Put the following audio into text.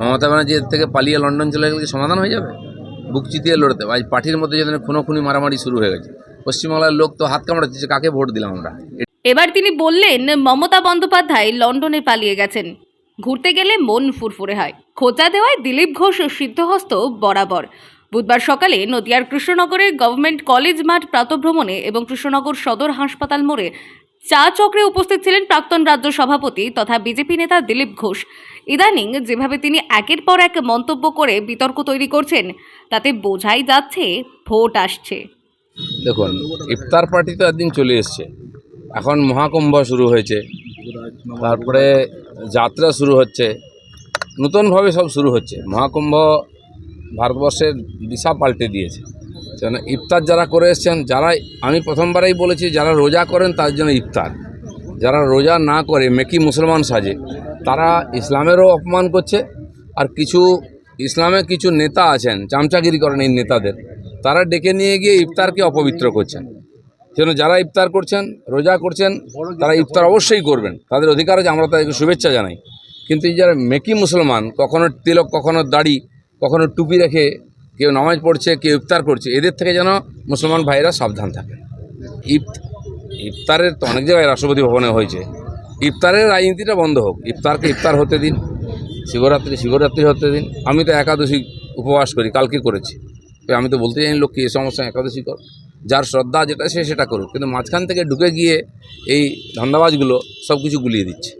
মমতা ব্যানার্জির থেকে পালিয়ে লন্ডন চলে গেলে কি সমাধান হয়ে যাবে? বুক চিতিয়ে লড়তে হবে। আজ পার্টির মধ্যে যেন খুনোখুনি মারামারি শুরু হয়ে গেছে। পশ্চিমবাংলার লোক তো হাত কামড়াচ্ছে যে কাকে ভোট দিলাম আমরা। এবার তিনি বললেন মমতা বন্দ্যোপাধ্যায় লন্ডনে পালিয়ে গেছেন, ঘুরতে গেলে মন ফুরফুরে হয়। খোঁচা দেওয়ায় দিলীপ ঘোষ সিদ্ধহস্ত বরাবর। বুধবার সকালে নদিয়ার কৃষ্ণনগরের গভর্নমেন্ট কলেজ মাঠ প্রাতঃভ্রমণে এবং কৃষ্ণনগর সদর হাসপাতাল মোড়ে চা চক্রে উপস্থিত ছিলেন প্রাক্তন রাজ্য সভাপতি তথা বিজেপি নেতা দিলীপ ঘোষ। ইদানিং যেভাবে তিনি একের পর এক মন্তব্য করে বিতর্ক তৈরি করছেন, তাতে বোঝাই যাচ্ছে ভোট আসছে। দেখুন, ইফতার পার্টি তো একদিন চলে এসছে, এখন মহাকুম্ভ শুরু হয়েছে, তারপরে যাত্রা শুরু হচ্ছে, নতুনভাবে সব শুরু হচ্ছে। মহাকুম্ভ ভারতবর্ষের দিশা পাল্টে দিয়েছে। কেন ইফতার যারা করে এসছেন, যারা, আমি প্রথমবারেই বলেছি, যারা রোজা করেন তার জন্য ইফতার, যারা রোজা না করে মেকি মুসলমান সাজে তারা ইসলামেরও অপমান করছে। আর কিছু ইসলামে কিছু নেতা আছেন, চামচাগিরি করেন এই নেতাদের, তারা ডেকে নিয়ে গিয়ে ইফতারকে অপবিত্র করছেন। সেজন্য যারা ইফতার করছেন, রোজা করছেন, তারা ইফতার অবশ্যই করবেন, তাদের অধিকার আছে, আমরা তাদেরকে শুভেচ্ছা জানাই। কিন্তু এই যারা মেকি মুসলমান, কখনো তিলক, কখনো দাড়ি, কখনো টুপি রেখে কেউ নামাজ পড়ছে, কেউ ইফতার করছে, এদের থেকে যেন মুসলমান ভাইরা সাবধান থাকে। ইফতারের তো অনেক জায়গায় রাষ্ট্রপতি ভবনে হয়েছে, ইফতারের রাজনীতিটা বন্ধ হোক। ইফতারকে ইফতার হতে দিন, শিবরাত্রি হতে দিন। আমি তো একাদশী উপবাস করি, কালকে করেছি। আমি তো বলতে জানি লোককে এই সমস্যা একাদশী কর, যার শ্রদ্ধা যেটা সে সেটা করুক, কিন্তু মাঝখান থেকে ঢুকে গিয়ে এই ধান্দাবাজগুলো সব কিছু গুলিয়ে দিচ্ছে।